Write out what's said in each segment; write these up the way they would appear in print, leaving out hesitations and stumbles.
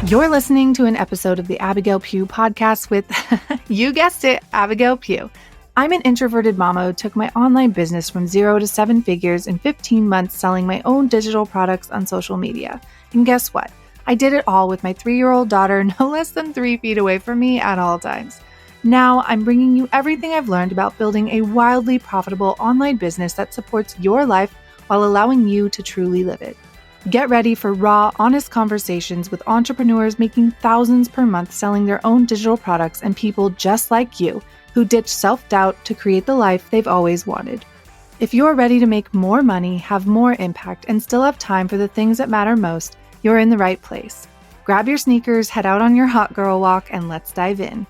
You're listening to an episode of the Abigail Pugh podcast with, you guessed it, Abigail Pugh. I'm an introverted mama who took my online business from 0 to 7 figures in 15 months selling my own digital products on social media. And guess what? I did it all with my 3-year-old daughter no less than 3 feet away from me at all times. Now I'm bringing you everything I've learned about building a wildly profitable online business that supports your life while allowing you to truly live it. Get ready for raw, honest conversations with entrepreneurs making thousands per month selling their own digital products and people just like you who ditch self-doubt to create the life they've always wanted. If you're ready to make more money, have more impact, and still have time for the things that matter most, you're in the right place. Grab your sneakers, head out on your hot girl walk, and let's dive in.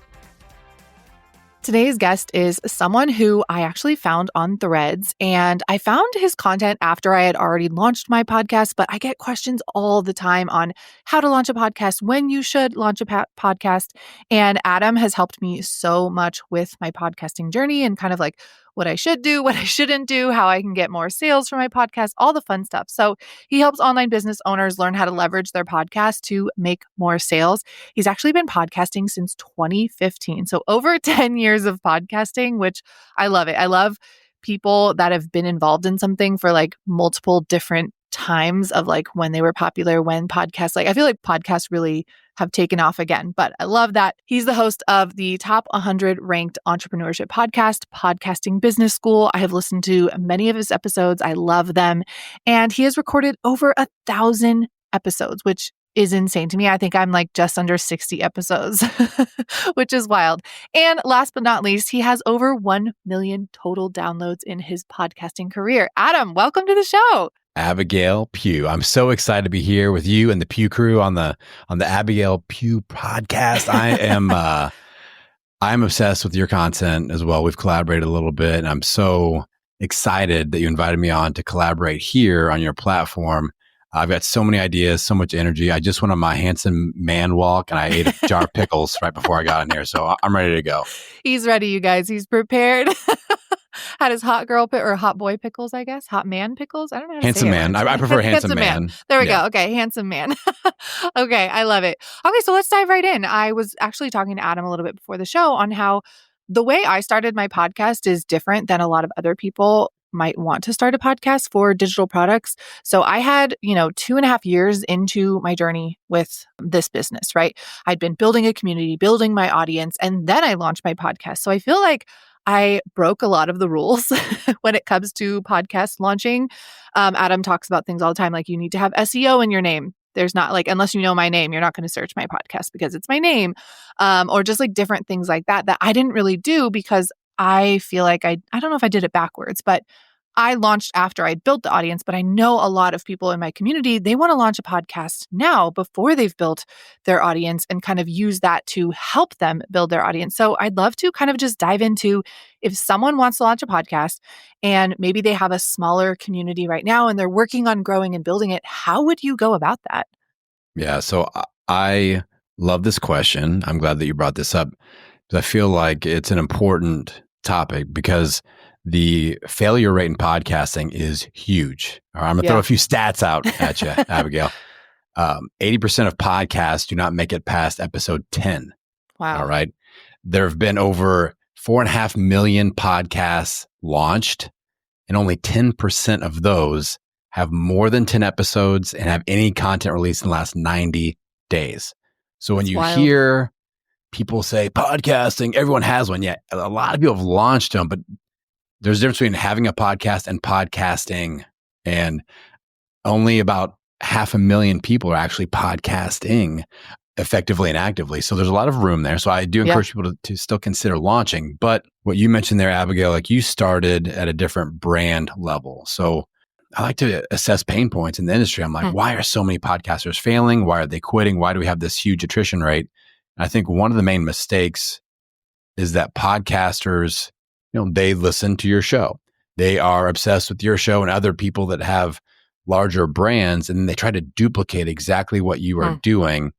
Today's guest is someone who I actually found on Threads, and I found his content after I had already launched my podcast, but I get questions all the time on how to launch a podcast, when you should launch a podcast, and Adam has helped me so much with my podcasting journey and kind of like what I should do, what I shouldn't do, how I can get more sales from my podcast, all the fun stuff. So he helps online business owners learn how to leverage their podcast to make more sales. He's actually been podcasting since 2015. So over 10 years of podcasting, which I love it. I love people that have been involved in something for like multiple different times of like when they were popular, when podcasts, like I feel like podcasts really have taken off again, but I love that. He's the host of the top 100 ranked entrepreneurship podcast, Podcasting Business School. I have listened to many of his episodes. I love them. And he has recorded over 1,000 episodes, which is insane to me. I think I'm like just under 60 episodes, which is wild. And last but not least, he has over 1 million total downloads in his podcasting career. Adam, welcome to the show. Abigail Pugh. I'm so excited to be here with you and the Pugh crew on the Abigail Pugh podcast. I'm obsessed with your content as well. We've collaborated a little bit, and I'm so excited that you invited me on to collaborate here on your platform. I've got so many ideas, so much energy. I just went on my handsome man walk and I ate a jar of pickles right before I got in here. So I'm ready to go. He's ready, you guys. He's prepared. Had his hot girl or hot boy pickles, I guess. Hot man pickles. I don't know how to handsome say man. It. I prefer handsome man. There we go. Okay, handsome man. Okay, I love it. Okay, so let's dive right in. I was actually talking to Adam a little bit before the show on how the way I started my podcast is different than a lot of other people might want to start a podcast for digital products. So I had, 2.5 years into my journey with this business, right? I'd been building a community, building my audience, and then I launched my podcast. So I feel like I broke a lot of the rules when it comes to podcast launching. Adam talks about things all the time, like you need to have SEO in your name. There's not like, unless you know my name, you're not going to search my podcast because it's my name, or just like different things like that I didn't really do because I feel like I don't know if I did it backwards, but I launched after I'd built the audience, but I know a lot of people in my community, they want to launch a podcast now before they've built their audience and kind of use that to help them build their audience. So I'd love to kind of just dive into if someone wants to launch a podcast and maybe they have a smaller community right now and they're working on growing and building it, how would you go about that? Yeah, so I love this question. I'm glad that you brought this up because I feel like it's an important topic because the failure rate in podcasting is huge. All right, I'm going to throw a few stats out at you, Abigail. 80% of podcasts do not make it past episode 10. Wow. All right. There have been over 4.5 million podcasts launched, and only 10% of those have more than 10 episodes and have any content released in the last 90 days. So when you hear people say podcasting, everyone has one. Yeah, a lot of people have launched them, but there's a difference between having a podcast and podcasting, and only about 500,000 people are actually podcasting effectively and actively. So there's a lot of room there. So I do encourage people to still consider launching. But what you mentioned there, Abigail, like you started at a different brand level. So I like to assess pain points in the industry. I'm like, why are so many podcasters failing? Why are they quitting? Why do we have this huge attrition rate? And I think one of the main mistakes is that podcasters, they listen to your show. They are obsessed with your show and other people that have larger brands, and they try to duplicate exactly what you are doing.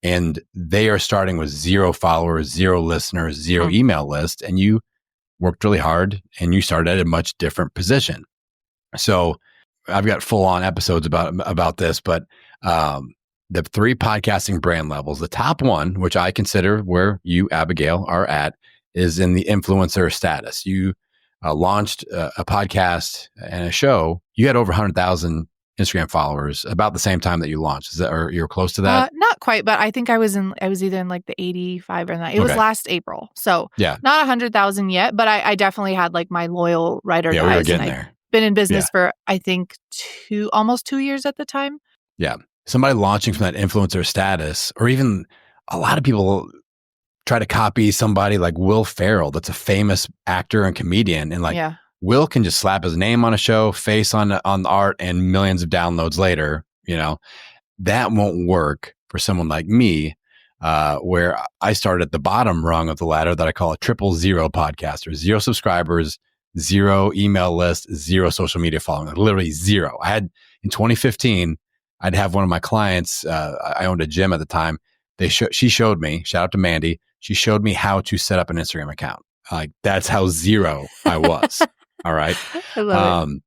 And they are starting with 0 followers, 0 listeners, 0 email list. And you worked really hard and you started at a much different position. So I've got full on episodes about this, but the 3 podcasting brand levels. The top one, which I consider where you, Abigail, are at, is in the influencer status. You launched a podcast and a show. You had over 100,000 Instagram followers about the same time that you launched. Is that, or you're close to that? Not quite, but I think I was either in like the 85 or 90. It was last April. So yeah, not 100,000 yet, but I definitely had like my loyal writer guys. We were getting there. Been in business for, I think, almost 2 years at the time. Yeah. Somebody launching from that influencer status, or even a lot of people try to copy somebody like Will Ferrell, that's a famous actor and comedian. And like, Will can just slap his name on a show, face on the art, and millions of downloads later. That won't work for someone like me, where I started at the bottom rung of the ladder that I call a 000 podcaster. 0 subscribers, 0 email list, 0 social media following, like literally 0. I had in 2015, I'd have one of my clients, I owned a gym at the time. She showed me, shout out to Mandy, she showed me how to set up an Instagram account. Like that's how 0 I was. All right. I love it.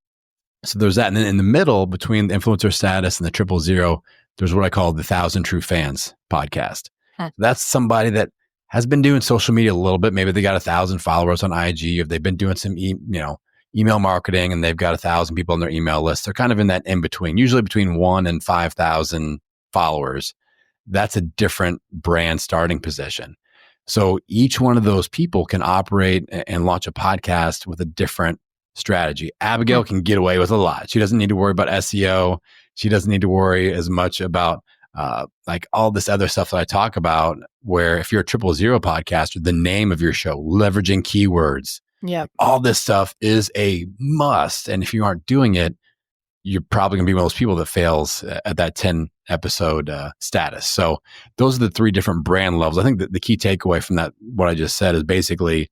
So there's that. And then in the middle between the influencer status and the 000, there's what I call the 1,000 True Fans podcast. So that's somebody that has been doing social media a little bit. Maybe they got 1,000 followers on IG, or they've been doing some, email marketing, and they've got 1,000 people on their email list. They're kind of in that in between, usually between 1 and 5,000 followers. That's a different brand starting position. So each one of those people can operate and launch a podcast with a different strategy. Abigail can get away with a lot. She doesn't need to worry about SEO. She doesn't need to worry as much about like all this other stuff that I talk about, where if you're a 000 podcaster, the name of your show, leveraging keywords, all this stuff is a must. And if you aren't doing it, you're probably going to be one of those people that fails at that 10 episode status. So those are the 3 different brand levels. I think that the key takeaway from that, what I just said, is basically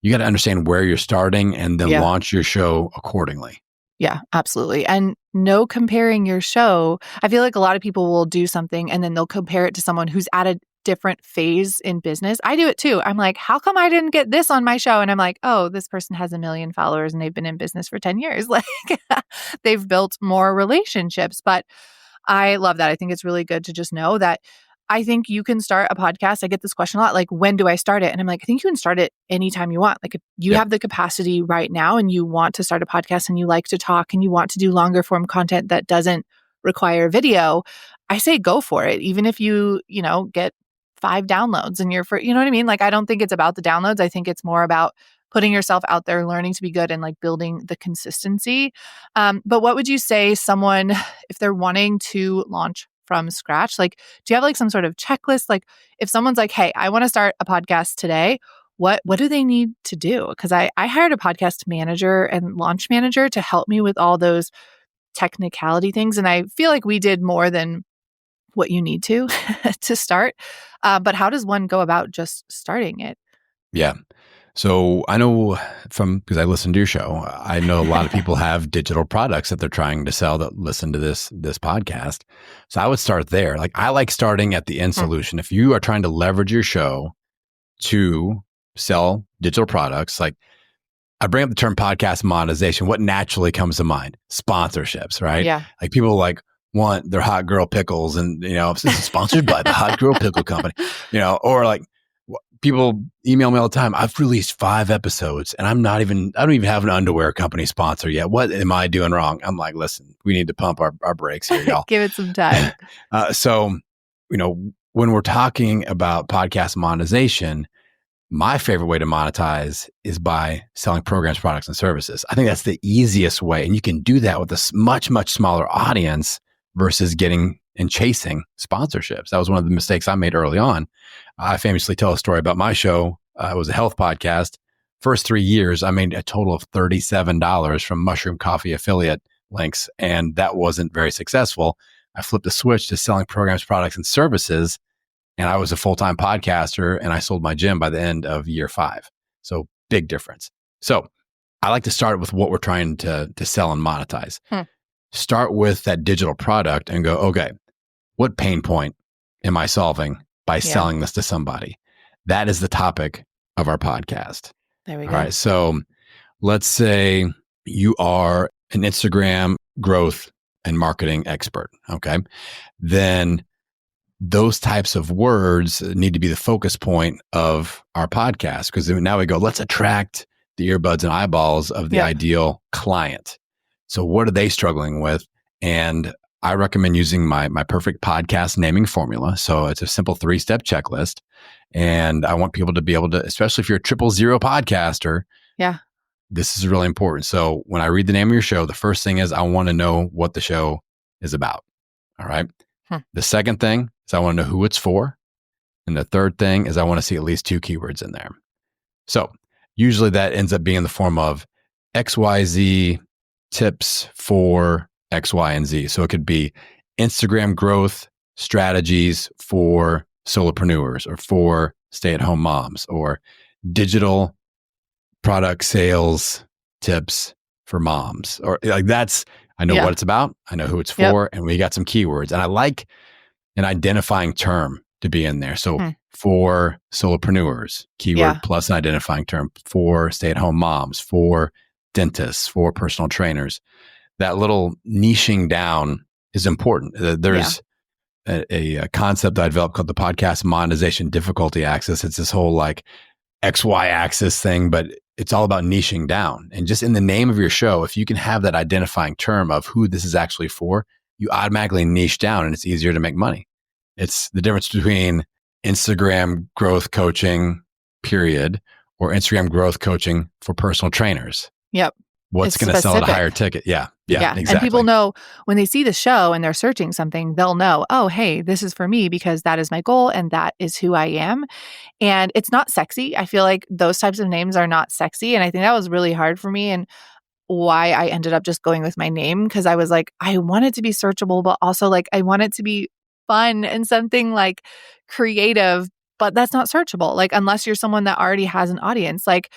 you got to understand where you're starting and then launch your show accordingly. Yeah, absolutely. And no comparing your show. I feel like a lot of people will do something and then they'll compare it to someone who's at a different phase in business. I do it too. I'm like, how come I didn't get this on my show? And I'm like, oh, this person has 1 million followers and they've been in business for 10 years. Like they've built more relationships. But I love that. I think it's really good to just know that I think you can start a podcast. I get this question a lot, like, when do I start it? And I'm like, I think you can start it anytime you want. Like if you have the capacity right now and you want to start a podcast and you like to talk and you want to do longer form content that doesn't require video, I say go for it. Even if you get 5 downloads and you know what I mean? Like, I don't think it's about the downloads. I think it's more about putting yourself out there, learning to be good, and like building the consistency. But what would you say someone, if they're wanting to launch from scratch, like, do you have like some sort of checklist? Like if someone's like, hey, I want to start a podcast today, what do they need to do? Because I hired a podcast manager and launch manager to help me with all those technicality things. And I feel like we did more than what you need to start. But how does one go about just starting it? Yeah. So I know because I listen to your show, I know a lot of people have digital products that they're trying to sell that listen to this podcast. So I would start there. Like I like starting at the end solution. If you are trying to leverage your show to sell digital products, like I bring up the term podcast monetization, what naturally comes to mind? Sponsorships, right? Yeah. Like people want their hot girl pickles and, this is sponsored by the Hot Girl Pickle Company, or like people email me all the time. I've released 5 episodes and I don't even have an underwear company sponsor yet. What am I doing wrong? I'm like, listen, we need to pump our brakes here, y'all. Give it some time. So, when we're talking about podcast monetization, my favorite way to monetize is by selling programs, products, and services. I think that's the easiest way. And you can do that with a much, much smaller audience versus getting and chasing sponsorships. That was one of the mistakes I made early on. I famously tell a story about my show. It was a health podcast. First 3 years, I made a total of $37 from Mushroom Coffee affiliate links, and that wasn't very successful. I flipped the switch to selling programs, products, and services, and I was a full-time podcaster, and I sold my gym by the end of year 5. So big difference. So I like to start with what we're trying to sell and monetize. Start with that digital product and go, okay, what pain point am I solving by selling this to somebody? That is the topic of our podcast. There we go. All right. So let's say you are an Instagram growth and marketing expert. Okay. Then those types of words need to be the focus point of our podcast, because now we go, let's attract the earbuds and eyeballs of the ideal client. So what are they struggling with? And I recommend using my perfect podcast naming formula. So it's a simple 3-step checklist. And I want people to be able to, especially if you're a 000 podcaster. Yeah. This is really important. So when I read the name of your show, the first thing is I want to know what the show is about. All right. The second thing is I want to know who it's for. And the third thing is I want to see at least 2 keywords in there. So usually that ends up being in the form of XYZ tips for X, Y, and Z. So it could be Instagram growth strategies for solopreneurs or for stay-at-home moms, or digital product sales tips for moms, or like that's, I know what it's about. I know who it's for, and we got some keywords. And I like an identifying term to be in there. So for solopreneurs, keyword plus an identifying term, for stay-at-home moms, for dentists, for personal trainers. That little niching down is important. There's a concept that I developed called the podcast monetization difficulty axis. It's this whole like XY axis thing, but it's all about niching down. And just in the name of your show, if you can have that identifying term of who this is actually for, you automatically niche down and it's easier to make money. It's the difference between Instagram growth coaching, period, or Instagram growth coaching for personal trainers. Yep. What's going to sell at a higher ticket? Yeah, exactly. And people know when they see the show and they're searching something, they'll know, oh, hey, this is for me because that is my goal and that is who I am. And it's not sexy. I feel like those types of names are not sexy. And I think that was really hard for me and why I ended up just going with my name, because I was like, I want it to be searchable, but also like I want it to be fun and something like creative. But that's not searchable, like unless you're someone that already has an audience, like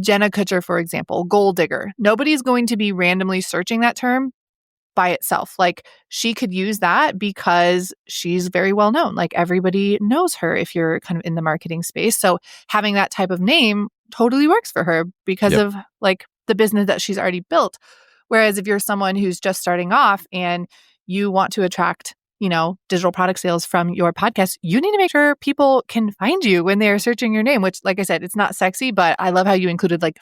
Jenna Kutcher, for example, goal digger. Nobody's going to be randomly searching that term by itself. Like she could use that because she's very well known. Like everybody knows her if you're kind of in the marketing space. So having that type of name totally works for her because of like the business that she's already built. Whereas if you're someone who's just starting off and you want to attract digital product sales from your podcast, you need to make sure people can find you when they're searching your name, which, like I said, it's not sexy, but I love how you included like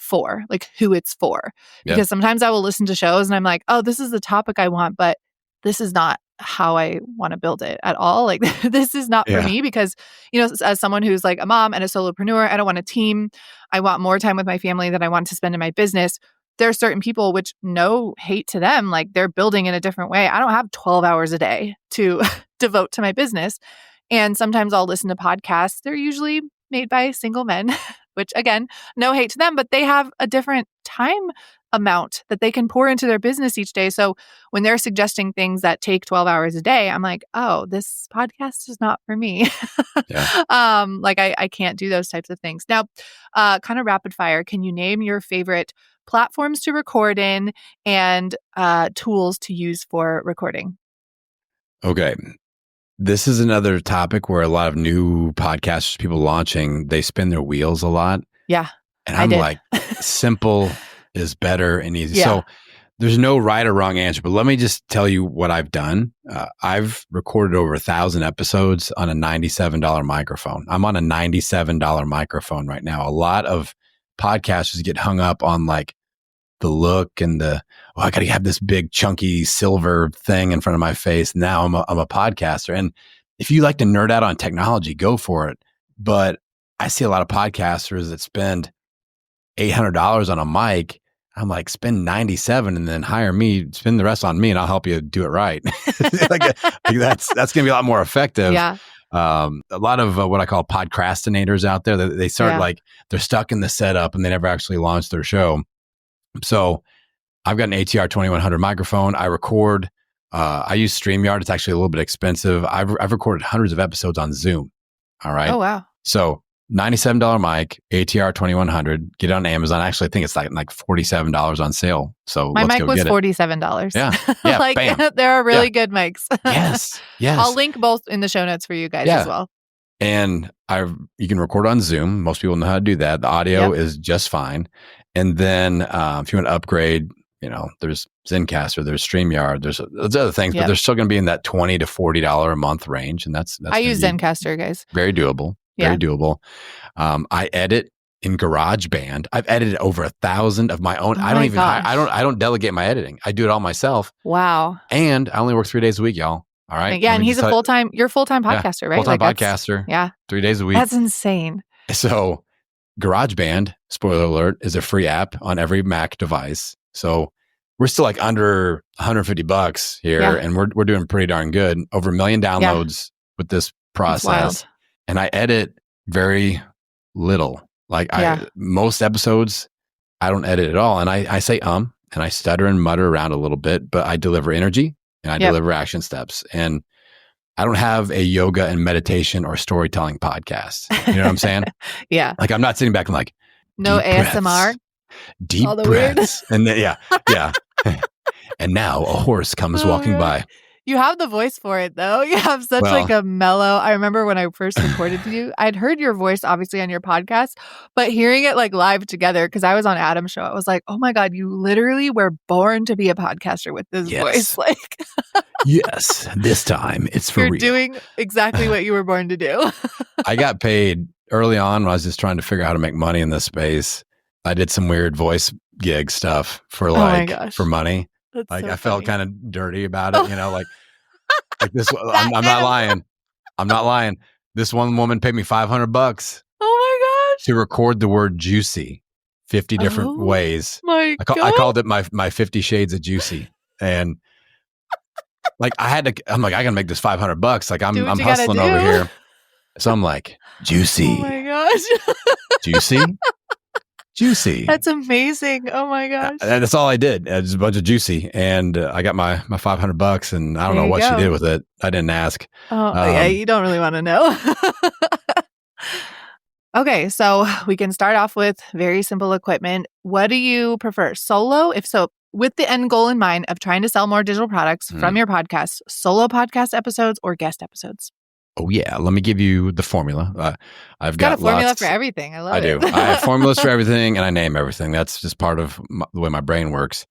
who it's for. Because sometimes I will listen to shows and I'm like, oh, this is the topic I want, but this is not how I want to build it at all. Like this is not for me because, as someone who's like a mom and a solopreneur, I don't want a team. I want more time with my family than I want to spend in my business. There are certain people, which no hate to them, like they're building in a different way. I don't have 12 hours a day to devote to my business. And sometimes I'll listen to podcasts. They're usually made by single men, which again, no hate to them, but they have a different time amount that they can pour into their business each day. So when they're suggesting things that take 12 hours a day, I'm like, oh, this podcast is not for me. Like I can't do those types of things. Now, kind of rapid fire, can you name your favorite platforms to record in and tools to use for recording? Okay. This is another topic where a lot of new podcasters, people launching, they spin their wheels a lot. Yeah. And I'm like, simple is better and easy. Yeah. So there's no right or wrong answer, but let me just tell you what I've done. I've recorded over 1,000 episodes on a $97 microphone. I'm on a $97 microphone right now. A lot of podcasters get hung up on like the look and I got to have this big chunky silver thing in front of my face. Now I'm a podcaster. And if you like to nerd out on technology, go for it. But I see a lot of podcasters that spend $800 on a mic. I'm like, spend 97 and then hire me, spend the rest on me and I'll help you do it right. like that's going to be a lot more effective. Yeah. A lot of what I call podcrastinators out there, they start like they're stuck in the setup and they never actually launch their show. So I've got an ATR 2100 microphone. I record, I use StreamYard. It's actually a little bit expensive. I've recorded hundreds of episodes on Zoom. All right. Oh, wow. So $97 mic, ATR 2100, get it on Amazon. Actually, I think it's like $47 on sale. So my mic was $47. Yeah. Like bam. There are really good mics. Yes. I'll link both in the show notes for you guys as well. And you can record on Zoom. Most people know how to do that. The audio is just fine. And then if you want to upgrade, there's Zencastr, there's StreamYard, there's other things, but Yep. they're still going to be in that $20 to $40 a month range. And that's I use gonna be Zencastr, guys. very doable. Yeah. Very doable. I edit in GarageBand. I've edited over 1,000 of my own. Oh I don't my even, gosh. I don't delegate my editing. I do it all myself. Wow. And I only work 3 days a week, y'all. All right. Yeah. And he's a you're a full-time podcaster, right? Full-time Like podcaster. Yeah. 3 days a week. That's insane. So GarageBand, spoiler alert, is a free app on every Mac device. So we're still like under $150 here, Yeah. and we're doing pretty darn good. Over 1 million downloads with this That's wild. process. And I edit very little. Like Yeah. most episodes, I don't edit at all. And I say and I stutter and mutter around a little bit, but I deliver energy and I Yep. deliver action steps. And I don't have a yoga and meditation or storytelling podcast. You know what I'm saying? Yeah. Like I'm not sitting back and like, No deep ASMR. breaths, deep All the weird. breaths. And then, yeah. And now a horse comes Oh, walking God. by. You have the voice for it, though. You have such Well- like a mellow. I remember when I first recorded you, I'd heard your voice obviously on your podcast, but hearing it like live together, because I was on Adam's show, I was like, oh my God, you literally were born to be a podcaster with this Yes. voice. Like Yes, this time it's for you're real. doing exactly what you were born to do. I got paid early on when I was just trying to figure out how to make money in this space. I did some weird voice gig stuff for my gosh. for money. That's Like so I felt funny. kind of dirty about it, like this. I'm kind not of- lying. I'm not lying. This one woman paid me $500 Oh to record the word juicy 50 different Oh ways. my God. I called it my 50 shades of juicy. And like I'm like, I gotta make this $500. Like I'm Do what you gotta hustling over do. here. So I'm like, juicy, Oh my gosh. juicy, juicy. That's amazing. Oh my gosh. And that's all I did. Just a bunch of juicy. And I got my $500 and I don't There know you what she go. did with it. I didn't ask. Oh, yeah, you don't really want to know. Okay, so we can start off with very simple equipment. What do you prefer? Solo? If so, with the end goal in mind of trying to sell more digital products from your podcast, solo podcast episodes or guest episodes? Oh yeah. Let me give you the formula. I've Got got a formula lots. for everything. I love I it. do. I have formulas for everything and I name everything. That's just part of the way my brain works.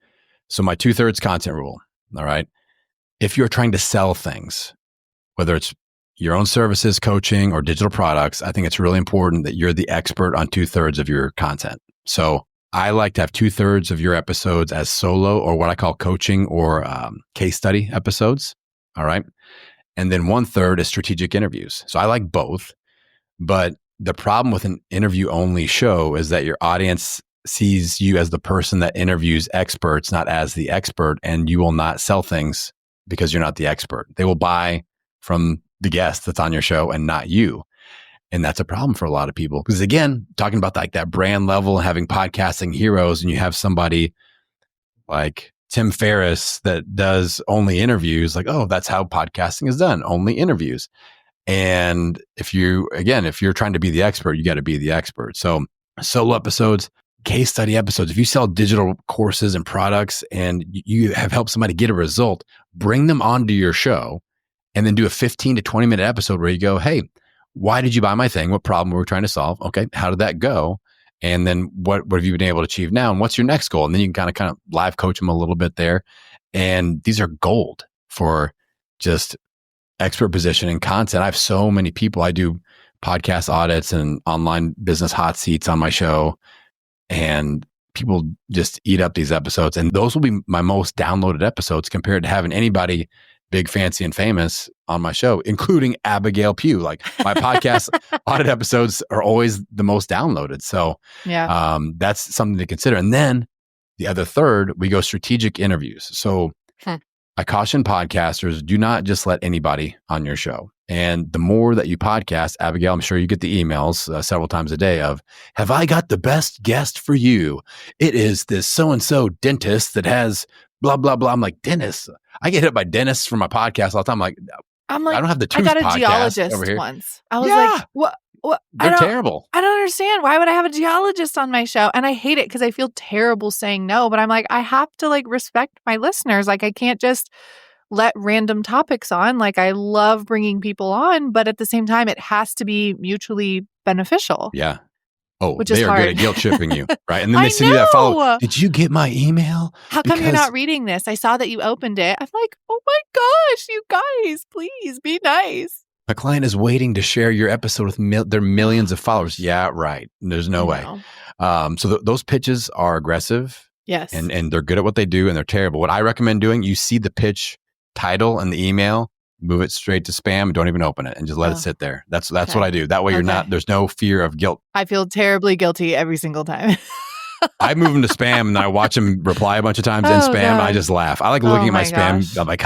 So my 2/3 content rule. All right. If you're trying to sell things, whether it's your own services, coaching, or digital products, I think it's really important that you're the expert on 2/3 of your content. So I like to have 2/3 of your episodes as solo or what I call coaching or case study episodes. All right. And then 1/3 is strategic interviews. So I like both. But the problem with an interview only show is that your audience sees you as the person that interviews experts, not as the expert, and you will not sell things because you're not the expert. They will buy from the guest that's on your show and not you. And that's a problem for a lot of people. Because again, talking about like that brand level, having podcasting heroes, and you have somebody like Tim Ferriss that does only interviews, like, oh, that's how podcasting is done, only interviews. And if you're trying to be the expert, you got to be the expert. So solo episodes, case study episodes, if you sell digital courses and products and you have helped somebody get a result, bring them onto your show and then do a 15 to 20 minute episode where you go, hey, why did you buy my thing? What problem were we trying to solve? Okay. How did that go? And then what have you been able to achieve now? And what's your next goal? And then you can kind of live coach them a little bit there. And these are gold for just expert positioning content. I have so many people. I do podcast audits and online business hot seats on my show. And people just eat up these episodes. And those will be my most downloaded episodes compared to having anybody big, fancy, and famous on my show, including Abigail Pugh. Like my podcast audit episodes are always the most downloaded. So Yeah. that's something to consider. And then the other third, we go strategic interviews. So I caution podcasters, do not just let anybody on your show. And the more that you podcast, Abigail, I'm sure you get the emails several times a day of, have I got the best guest for you? It is this so-and-so dentist that has blah, blah, blah. I'm like, dentist. I get hit by dentists for my podcast all the time. I'm like, I don't have the I tooth got a podcast geologist over here. once. I was Yeah. like, what? They're terrible. I don't understand. Why would I have a geologist on my show? And I hate it because I feel terrible saying no, but I'm like, I have to like respect my listeners. Like I can't just let random topics on. Like I love bringing people on, but at the same time, it has to be mutually beneficial. Yeah. Oh, which they is are good hard. at guilt tripping you, right? And then I they send you that follow. know. Did you get my email? How come you're Because not reading this? I saw that you opened it. I'm like, oh my gosh, you guys, please be nice. my client is waiting to share your episode with their millions of followers. Yeah, right. There's no way. So those pitches are aggressive. Yes. And they're good at what they do, and they're terrible. What I recommend doing, you see the pitch title and the email, move it straight to spam and don't even open it and just let it sit there. That's what I do. That way you're not, there's no fear of guilt. I feel terribly guilty every single time. I move them to spam and I watch them reply a bunch of times in spam. And I just laugh. I like looking at my spam. I'm like,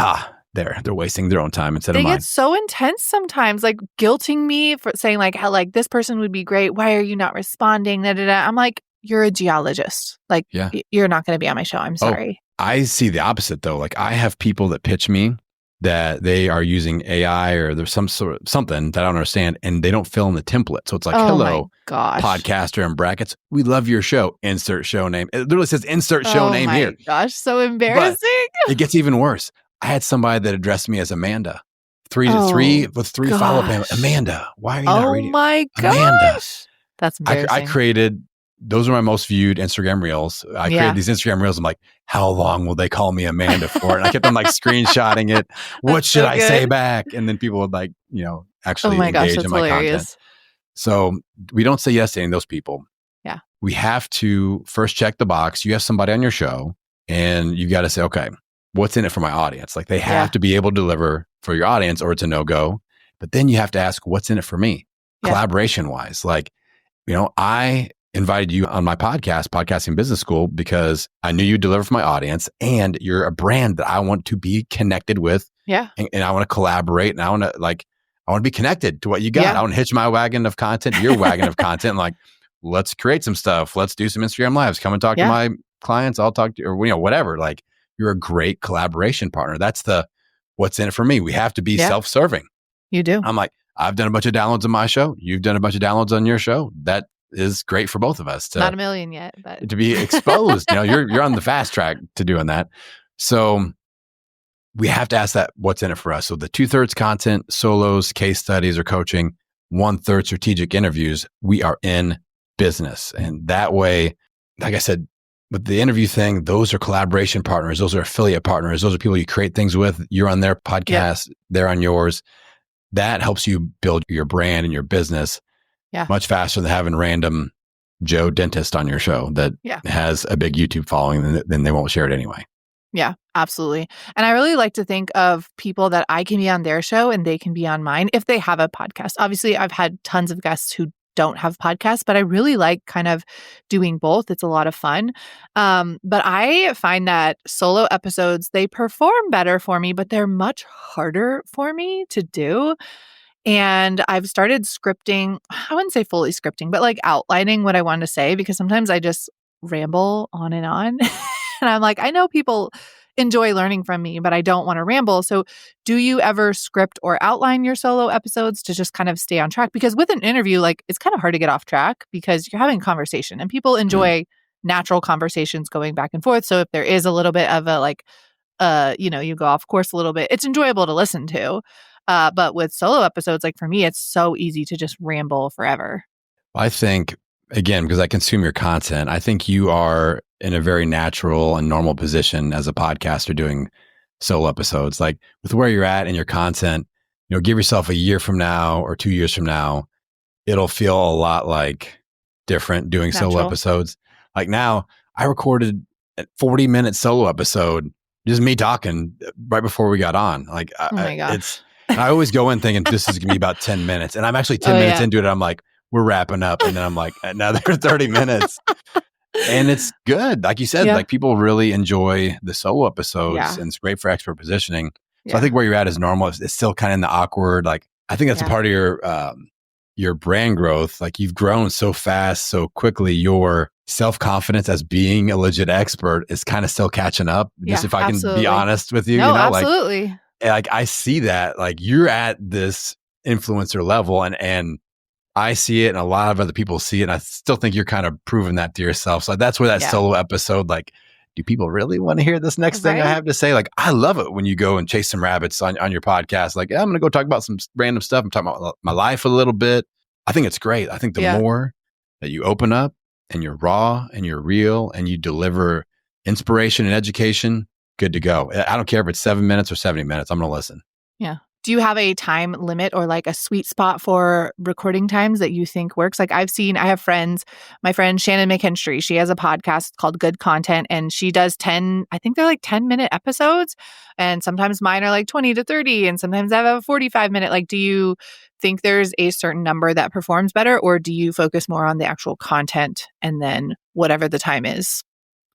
they're wasting their own time instead of mine. They get so intense sometimes, like guilting me for saying like, how like this person would be great. Why are you not responding? Da, da, da. I'm like, you're a geologist. Like, you're not going to be on my show. I'm sorry. I see the opposite though. Like I have people that pitch me that they are using AI or there's some sort of something that I don't understand and they don't fill in the template. So it's like, hello, podcaster in brackets. We love your show. Insert show name. It literally says insert show name here. Oh my gosh, so embarrassing. But it gets even worse. I had somebody that addressed me as Amanda. Three follow-up. Amanda, why are you not reading? Oh my gosh. Amanda. That's embarrassing. I created, those are my most viewed Instagram reels. I created these Instagram reels. I'm like, how long will they call me Amanda for? And I kept on like screenshotting it. What should I say back? And then people would like, actually engage in my content. So we don't say yes to any of those people. Yeah. We have to first check the box. You have somebody on your show and you got to say, okay, what's in it for my audience? Like they have to be able to deliver for your audience or it's a no-go. But then you have to ask, what's in it for me? Collaboration wise. Like, I invited you on my podcast, Podcasting Business School, because I knew you'd deliver for my audience and you're a brand that I want to be connected with. Yeah. And I want to collaborate and I want to be connected to what you got. Yeah. I want to hitch my wagon of content, your wagon of content. Like, let's create some stuff. Let's do some Instagram lives. Come and talk to my clients. I'll talk to you, or whatever. Like, you're a great collaboration partner. That's what's in it for me. We have to be self-serving. You do. I'm like, I've done a bunch of downloads on my show. You've done a bunch of downloads on your show. That is great for both of us. Not a million yet, but to be exposed. You're on the fast track to doing that. So we have to ask that, what's in it for us? So the 2/3 content, solos, case studies, or coaching, 1/3 strategic interviews. We are in business. And that way, like I said, with the interview thing, those are collaboration partners. Those are affiliate partners. Those are people you create things with. You're on their podcast. They're on yours. That helps you build your brand and your business much faster than having random Joe dentist on your show that has a big YouTube following, then they won't share it anyway. Yeah, absolutely. And I really like to think of people that I can be on their show and they can be on mine if they have a podcast. Obviously, I've had tons of guests who don't have podcasts, but I really like kind of doing both. It's a lot of fun. But I find that solo episodes, they perform better for me, but they're much harder for me to do. And I've started scripting, I wouldn't say fully scripting, but like outlining what I want to say, because sometimes I just ramble on and on. And I'm like, I know people enjoy learning from me, but I don't want to ramble. So do you ever script or outline your solo episodes to just kind of stay on track? Because with an interview, like it's kind of hard to get off track because you're having a conversation and people enjoy natural conversations going back and forth. So if there is a little bit of a like, you go off course a little bit, it's enjoyable to listen to. But with solo episodes, like for me, it's so easy to just ramble forever. I think, again, because I consume your content, I think you are in a very natural and normal position as a podcaster doing solo episodes. Like with where you're at in your content, give yourself a year from now or 2 years from now, it'll feel a lot like different doing solo episodes. Like now, I recorded a 40-minute solo episode, just me talking right before we got on. Like, oh my gosh. I always go in thinking this is going to be about 10 minutes. And I'm actually 10 minutes into it. I'm like, we're wrapping up. And then I'm like, another 30 minutes. And it's good. Like you said, like people really enjoy the solo episodes and it's great for expert positioning. So I think where you're at is normal. It's still kind of in the awkward. Like, I think that's a part of your brand growth. Like you've grown so fast, so quickly, your self-confidence as being a legit expert is kind of still catching up. Just if I can be honest with you, absolutely. Like I see that like you're at this influencer level and I see it and a lot of other people see it. And I still think you're kind of proving that to yourself. So that's where that solo episode, like, do people really want to hear this next thing I have to say? Like, I love it when you go and chase some rabbits on your podcast. Like, I'm going to go talk about some random stuff. I'm talking about my life a little bit. I think it's great. I think the more that you open up and you're raw and you're real and you deliver inspiration and education, good to go. I don't care if it's 7 minutes or 70 minutes. I'm going to listen. Yeah. Do you have a time limit or like a sweet spot for recording times that you think works? Like I have friends, my friend Shannon McKinstry, she has a podcast called Good Content and she does 10, I think they're like 10-minute episodes. And sometimes mine are like 20 to 30 and sometimes I have a 45-minute. Like, do you think there's a certain number that performs better or do you focus more on the actual content and then whatever the time is?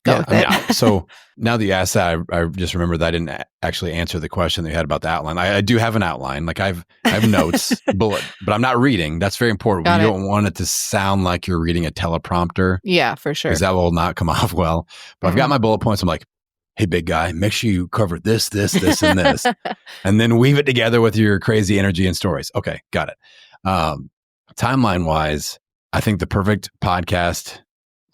Go with it. So now that you asked that, I just remember that I didn't actually answer the question that you had about the outline. I do have an outline. Like I have notes, but I'm not reading. That's very important. You don't want it to sound like you're reading a teleprompter. Yeah, for sure. Because that will not come off well. But I've got my bullet points. I'm like, hey, big guy, make sure you cover this, and this. And then weave it together with your crazy energy and stories. Okay, got it. Timeline wise, I think the perfect podcast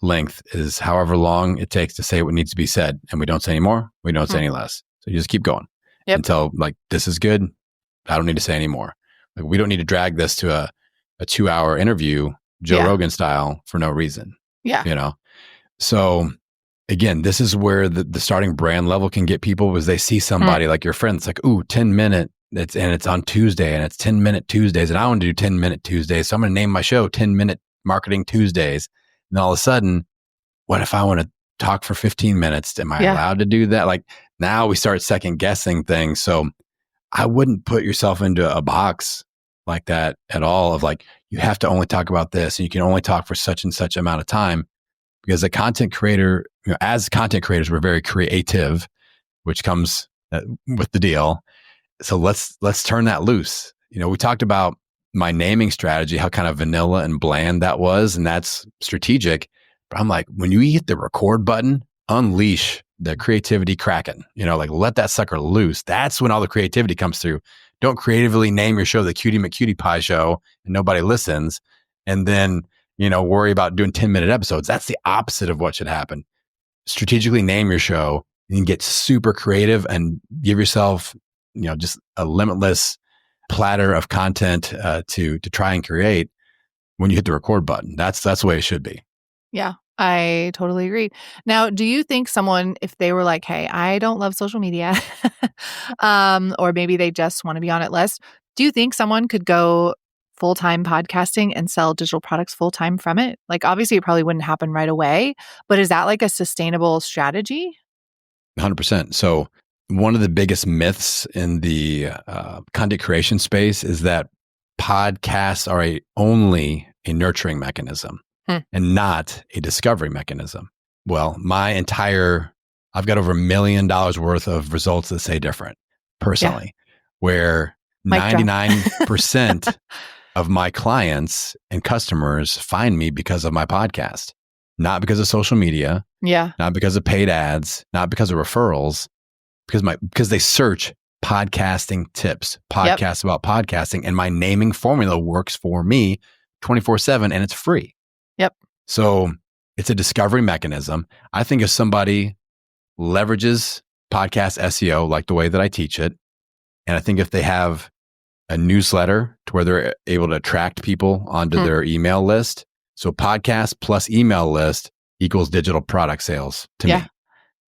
length is however long it takes to say what needs to be said. And we don't say any more. We don't say any less. So you just keep going until like, this is good. I don't need to say any more. Like, we don't need to drag this to a 2-hour interview, Joe Rogan style, for no reason. Yeah. So again, this is where the starting brand level can get people because they see somebody like your friend. It's like, ooh, 10-minute. It's on Tuesday and it's 10-minute Tuesdays. And I want to do 10-minute Tuesdays. So I'm going to name my show 10-minute Marketing Tuesdays. And all of a sudden, what if I want to talk for 15 minutes? Am I allowed to do that? Like now we start second guessing things. So I wouldn't put yourself into a box like that at all of like, you have to only talk about this and you can only talk for such and such amount of time because a content creator, as content creators, we're very creative, which comes with the deal. So let's turn that loose. We talked about my naming strategy, how kind of vanilla and bland that was. And that's strategic. But I'm like, when you hit the record button, unleash the creativity kraken, like let that sucker loose. That's when all the creativity comes through. Don't creatively name your show the Cutie McCutie Pie Show and nobody listens. And then, worry about doing 10-minute episodes. That's the opposite of what should happen. Strategically name your show and get super creative and give yourself, just a limitless platter of content to try and create when you hit the record button. That's the way it should be. Yeah, I totally agree. Now, do you think someone, if they were like, hey, I don't love social media, or maybe they just want to be on it less, do you think someone could go full-time podcasting and sell digital products full-time from it? Like, obviously, it probably wouldn't happen right away, but is that like a sustainable strategy? 100%. So one of the biggest myths in the content creation space is that podcasts are only a nurturing mechanism and not a discovery mechanism. Well, I've got over $1 million worth of results that say different personally, where 99% of my clients and customers find me because of my podcast, not because of social media, not because of paid ads, not because of referrals, because they search podcasting tips, podcasts about podcasting, and my naming formula works for me 24/7 and it's free. Yep. So it's a discovery mechanism. I think if somebody leverages podcast SEO like the way that I teach it, and I think if they have a newsletter to where they're able to attract people onto their email list, so podcast plus email list equals digital product sales to me.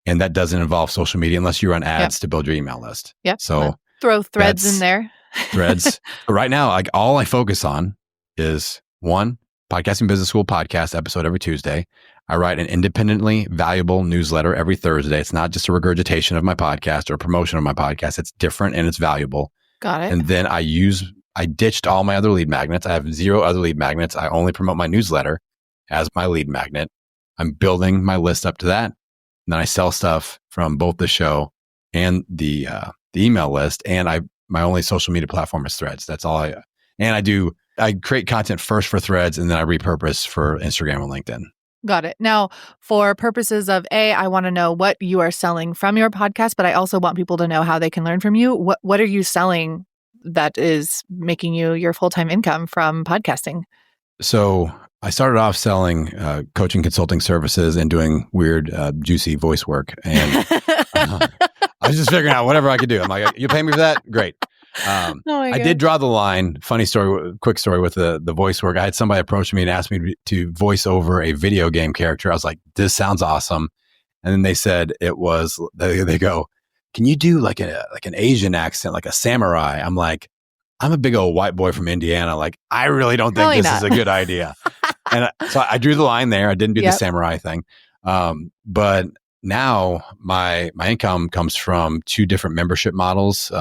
And that doesn't involve social media unless you run ads to build your email list. Yep. So throw threads in there. Threads. Right now, like all I focus on is one, Podcasting Business School podcast episode every Tuesday. I write an independently valuable newsletter every Thursday. It's not just a regurgitation of my podcast or a promotion of my podcast. It's different and it's valuable. Got it. And then I ditched all my other lead magnets. I have 0 other lead magnets. I only promote my newsletter as my lead magnet. I'm building my list up to that. And then I sell stuff from both the show and the email list. And my only social media platform is Threads. That's all I create content first for Threads and then I repurpose for Instagram and LinkedIn. Got it. Now, for purposes of I want to know what you are selling from your podcast, but I also want people to know how they can learn from you. What are you selling that is making you your full-time income from podcasting? So I started off selling coaching consulting services and doing weird, juicy voice work. And I was just figuring out whatever I could do. I'm like, you pay me for that? Great. Oh my I did draw the line. Funny story, quick story with the voice work. I had somebody approach me and ask me to voice over a video game character. I was like, this sounds awesome. And then they said they go, can you do like an Asian accent, like a samurai? I'm like, I'm a big old white boy from Indiana. Like, I really don't think this is a good idea. And so I drew the line there. I didn't do the samurai thing. But now my income comes from two different membership models.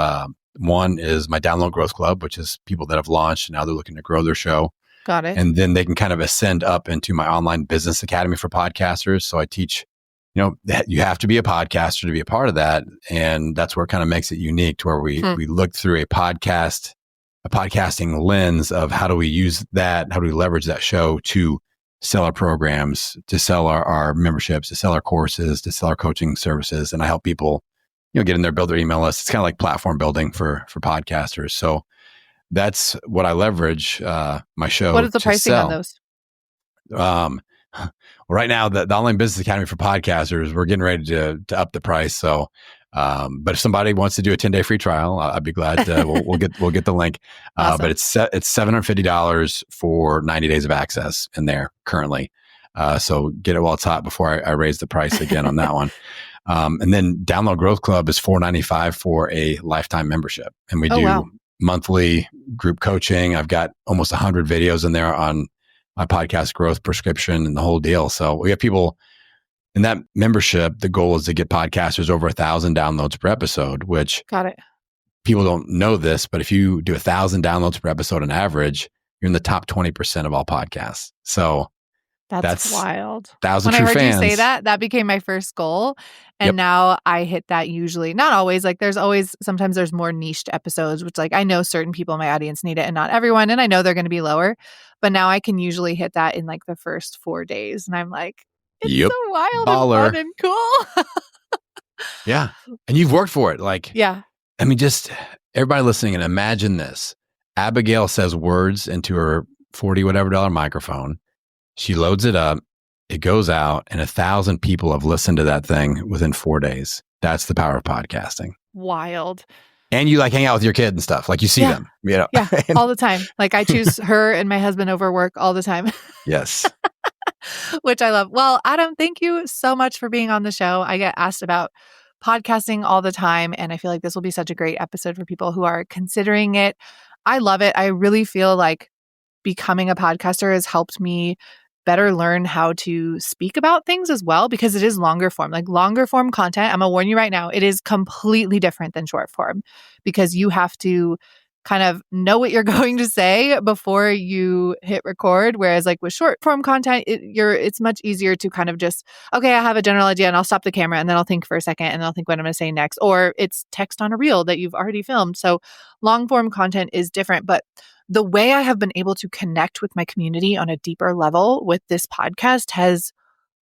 One is my Download Growth Club, which is people that have launched and now they're looking to grow their show. Got it. And then they can kind of ascend up into my online business academy for podcasters. So I teach, that you have to be a podcaster to be a part of that. And that's where it kind of makes it unique to where we look through a podcasting lens of how do we use that? How do we leverage that show to sell our programs, to sell our memberships, to sell our courses, to sell our coaching services. And I help people, get in there, build their email list. It's kind of like platform building for podcasters. So that's what I leverage my show. What is the pricing on those? Right now, the Online Business Academy for podcasters, we're getting ready to up the price. So, but if somebody wants to do a 10-day free trial, I'd be glad to, we'll get the link. Awesome. But it's $750 for 90 days of access in there currently. So get it while it's hot before I raise the price again on that one. And then Download Growth Club is $495 for a lifetime membership. And we do monthly group coaching. I've got almost 100 videos in there on my podcast growth prescription and the whole deal. So we have people in that membership. The goal is to get podcasters over 1,000 downloads per episode, which got it. People don't know this, but if you do 1,000 downloads per episode on average, you're in the top 20% of all podcasts. So that's wild. 1,000 when true I heard fans. you say that became my first goal. And now I hit that usually, not always, like sometimes there's more niched episodes, which like I know certain people in my audience need it and not everyone. And I know they're going to be lower, but now I can usually hit that in like the first 4 days. And I'm like, it's so wild Baller. and fun and cool. Yeah. And you've worked for it. Like, yeah. I mean, just everybody listening and imagine this. Abigail says words into her $40 microphone. She loads it up. It goes out and 1,000 people have listened to that thing within 4 days. That's the power of podcasting. Wild. And you like hang out with your kid and stuff. Like you see them, Yeah, all the time. Like I choose her and my husband over work all the time. Yes. Which I love. Well, Adam, thank you so much for being on the show. I get asked about podcasting all the time, and I feel like this will be such a great episode for people who are considering it. I love it. I really feel like becoming a podcaster has helped me better learn how to speak about things as well, because it is longer form. Like longer form content, I'm going to warn you right now, it is completely different than short form because you have to kind of know what you're going to say before you hit record. Whereas like with short form content, it's much easier to kind of just, okay, I have a general idea and I'll stop the camera and then I'll think for a second and I'll think what I'm going to say next. Or it's text on a reel that you've already filmed. So long form content is different. But the way I have been able to connect with my community on a deeper level with this podcast has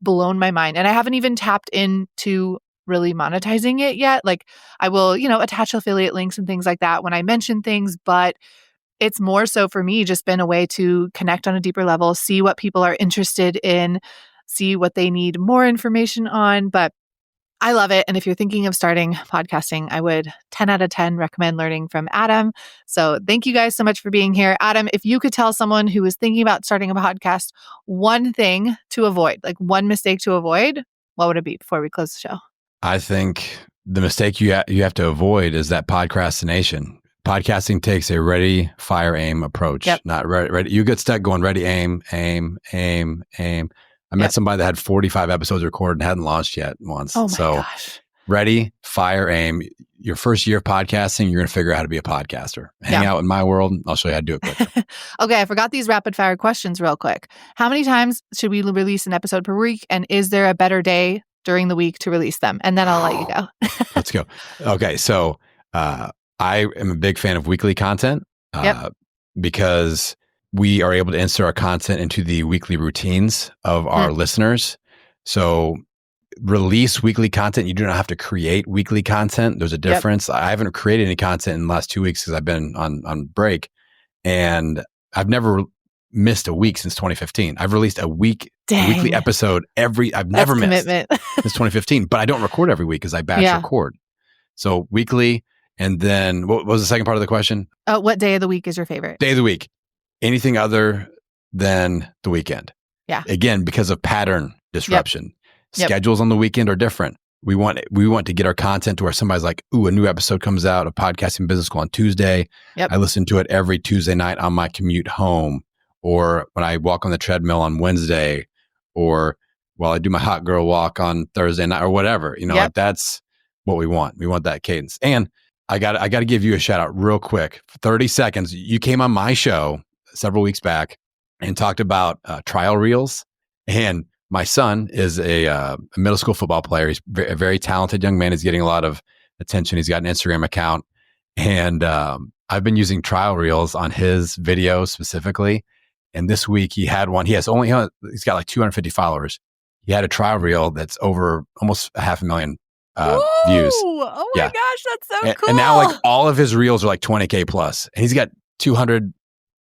blown my mind. And I haven't even tapped into really monetizing it yet. Like I will, attach affiliate links and things like that when I mention things, but it's more so for me just been a way to connect on a deeper level, see what people are interested in, see what they need more information on. But I love it. And if you're thinking of starting podcasting, I would 10 out of 10 recommend learning from Adam. So thank you guys so much for being here. Adam, if you could tell someone who is thinking about starting a podcast one thing to avoid, like one mistake to avoid, what would it be before we close the show? I think the mistake you have to avoid is that podcastination. Podcasting takes a ready, fire, aim approach. Yep. Not ready. You get stuck going ready, aim. I met somebody that had 45 episodes recorded and hadn't launched yet once. Oh my gosh. Ready, fire, aim. Your first year of podcasting, you're going to figure out how to be a podcaster. Hang out in my world. I'll show you how to do it quickly. Okay, I forgot these rapid fire questions real quick. How many times should we release an episode per week? And is there a better day during the week to release them? And then I'll let you go. Let's go. Okay, so I am a big fan of weekly content because we are able to insert our content into the weekly routines of our listeners. So release weekly content. You do not have to create weekly content. There's a difference. I haven't created any content in the last 2 weeks because I've been on break, and I've never missed a week since 2015. I've released a weekly episode I've never missed since 2015, but I don't record every week because I batch record. So weekly, And then what was the second part of the question? What day of the week is your favorite? Day of the week. Anything other than the weekend. Yeah. Again, because of pattern disruption. Yep. Schedules on the weekend are different. We want to get our content to where somebody's like, ooh, a new episode comes out of Podcasting Business School on Tuesday. Yep. I listen to it every Tuesday night on my commute home, or when I walk on the treadmill on Wednesday, or while I do my hot girl walk on Thursday night, or whatever. Like that's what we want. We want that cadence. And I got to give you a shout out real quick. For 30 seconds, you came on my show several weeks back and talked about trial reels. And my son is a middle school football player. He's a very talented young man. He's getting a lot of attention. He's got an Instagram account. And I've been using trial reels on his videos specifically. And this week he had one. He's got like 250 followers. He had a trial reel that's over almost 500,000 views. Oh my gosh, that's so cool. And now like all of his reels are like 20K plus. And he's got 200,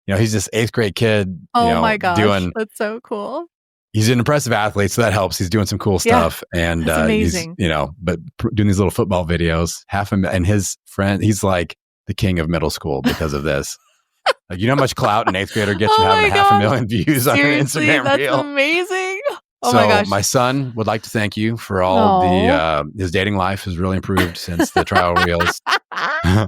he's this 8th grade kid. Oh my gosh, that's so cool. He's an impressive athlete, so that helps. He's doing some cool stuff. And that's amazing. But doing these little football videos, and his friend, he's like the king of middle school because of this. Like, how much clout an 8th grader gets from having 500,000 views on an Instagram reel. That's amazing. Oh so my gosh. My son would like to thank you for all his dating life has really improved since the trial reels. Oh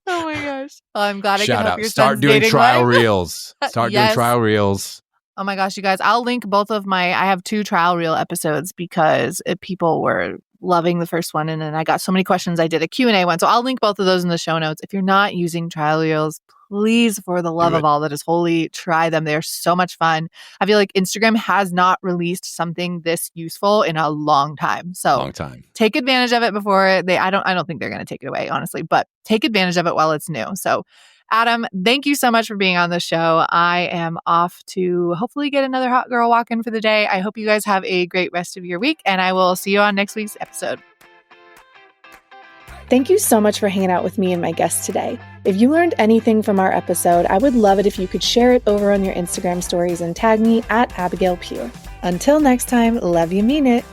my gosh. Well, I'm glad I can help your Start son's doing dating trial life. reels. Start doing trial reels. Oh my gosh, you guys, I'll link both of I have 2 trial reel episodes because people were loving the first one. And then I got so many questions. I did a Q&A one. So I'll link both of those in the show notes. If you're not using trial reels, please, for the love of all that is holy, try them. They're so much fun. I feel like Instagram has not released something this useful in a long time. So take advantage of it before I don't think they're going to take it away, honestly, but take advantage of it while it's new. So Adam, thank you so much for being on the show. I am off to hopefully get another hot girl walk in for the day. I hope you guys have a great rest of your week, and I will see you on next week's episode. Thank you so much for hanging out with me and my guests today. If you learned anything from our episode, I would love it if you could share it over on your Instagram stories and tag me at Abigail Pugh. Until next time, love you, mean it.